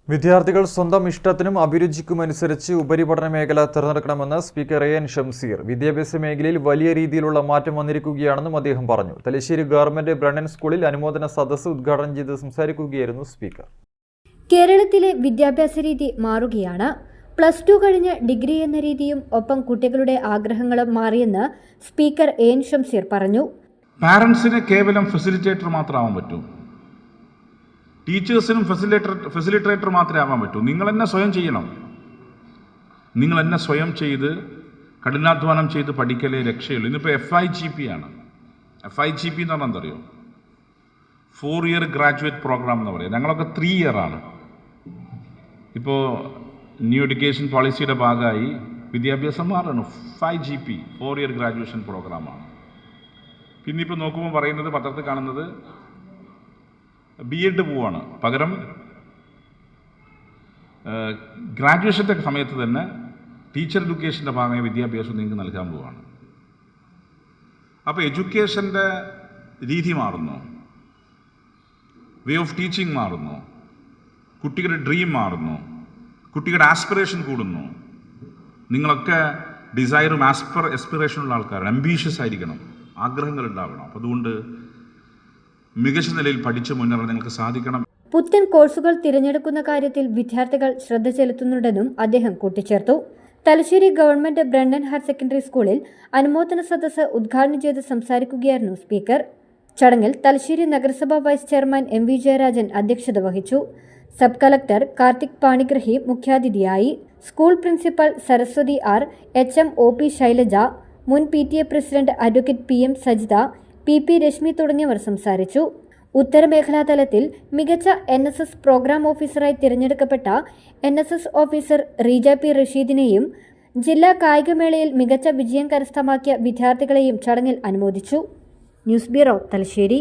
വിദ്യാർത്ഥികൾ സ്വന്തം ഇഷ്ടത്തിനും അഭിരുചിക്കുമനുസരിച്ച് ഉപരിപഠന മേഖല തിരഞ്ഞെടുക്കണമെന്ന് സ്പീക്കർ എൻ ഷംസീർ. വിദ്യാഭ്യാസ മേഖലയിൽ വലിയ രീതിയിലുള്ള മാറ്റം വന്നിരിക്കുകയാണെന്നും അദ്ദേഹം പറഞ്ഞു. തലശ്ശേരി ഗവൺമെന്റ് ബ്രണ്ണൻ സ്കൂളിൽ അനുമോദന സദസ്സ് ഉദ്ഘാടനം ചെയ്ത് സംസാരിക്കുകയായിരുന്നു സ്പീക്കർ. കേരളത്തിലെ വിദ്യാഭ്യാസ രീതി മാറുകയാണ്. +2 കഴിഞ്ഞ് ഡിഗ്രി എന്ന രീതിയും ഒപ്പം കുട്ടികളുടെ ആഗ്രഹങ്ങളും മാറിയെന്ന് സ്പീക്കർ എൻ ഷംസീർ പറഞ്ഞു. പാരന്റ്സിന് കേവലം ഫെസിലിറ്റേറ്റർ മാത്രമാവാൻ പറ്റൂ, ടീച്ചേഴ്സിനും ഫെസിലിറ്റേറ്റർ മാത്രമേ ആവാൻ പറ്റൂ. നിങ്ങൾ തന്നെ സ്വയം ചെയ്യണം. നിങ്ങൾ തന്നെ സ്വയം ചെയ്ത് കഠിനാധ്വാനം ചെയ്ത് പഠിക്കലേ രക്ഷയുള്ളൂ. ഇന്നിപ്പോൾ FIGP ആണ്. FIGP എന്ന് പറഞ്ഞാൽ എന്തറിയോ? 4 ഇയർ ഗ്രാജുവേറ്റ് പ്രോഗ്രാം എന്ന് പറയുക. ഞങ്ങളൊക്കെ 3 ഇയർ ആണ്. ഇപ്പോൾ ന്യൂ എഡ്യൂക്കേഷൻ പോളിസിയുടെ ഭാഗമായി വിദ്യാഭ്യാസം മാറണം. 5GP 4 ഇയർ ഗ്രാജുവേഷൻ പ്രോഗ്രാമാണ്. പിന്നെ ഇപ്പോൾ നോക്കുമ്പോൾ പറയുന്നത്, പത്രത്തിൽ കാണുന്നത് B.Ed പോവാണ്. പകരം ഗ്രാജുവേഷൻ്റെ സമയത്ത് തന്നെ ടീച്ചർ എഡ്യൂക്കേഷൻ്റെ ഭാഗമായ വിദ്യാഭ്യാസം നിങ്ങൾക്ക് നൽകാൻ പോവാണ്. അപ്പോൾ എഡ്യൂക്കേഷൻ്റെ രീതി മാറുന്നു, വേ ഓഫ് ടീച്ചിങ് മാറുന്നു, കുട്ടികളുടെ ഡ്രീം മാറുന്നു, കുട്ടികളുടെ ആസ്പിറേഷൻ കൂടുന്നു. നിങ്ങളൊക്കെ ഡിസയറും എസ്പിറേഷനുള്ള ആൾക്കാരാണ്. അംബീഷ്യസ് ആയിരിക്കണം, ആഗ്രഹങ്ങൾ ഉണ്ടാവണം. അപ്പോൾ അതുകൊണ്ട് മികച്ച നിലയിൽ പഠിച്ചു മുന്നേറാൻ നിങ്ങൾക്ക് സാധിക്കണം. പുത്തൻ കോഴ്സുകൾ തിരഞ്ഞെടുക്കുന്ന കാര്യത്തിൽ വിദ്യാർത്ഥികൾ ശ്രദ്ധ ചെലുത്തുന്നുണ്ടെന്നും അദ്ദേഹം കൂട്ടിച്ചേർത്തു. Thalassery government Brennen higher secondary സ്കൂളിൽ അനുമോദന സദസ്സ് ഉദ്ഘാടനം ചെയ്ത് സംസാരിക്കുകയായിരുന്നു സ്പീക്കർ. ചടങ്ങിൽ തലശ്ശേരി നഗരസഭാ വൈസ് ചെയർമാൻ MV ജയരാജൻ അധ്യക്ഷത വഹിച്ചു. സബ് കളക്ടർ കാർത്തിക് പാണിഗ്രഹി മുഖ്യാതിഥിയായി. School principal Saraswathi R, HM OP Shailaja, മുൻ PTA president advocate PM Sajitha, PP Rashmi തുടങ്ങിയവർ സംസാരിച്ചു. ഉത്തരമേഖലാ തലത്തിൽ മികച്ച NSS പ്രോഗ്രാം ഓഫീസറായി തിരഞ്ഞെടുക്കപ്പെട്ട NSS ഓഫീസർ റീജ P റഷീദിനെയും ജില്ലാ കായികമേളയിൽ മികച്ച വിജയം കരസ്ഥമാക്കിയ വിദ്യാർത്ഥികളെയും ചടങ്ങിൽ അനുമോദിച്ചു. News bureau, Thalassery.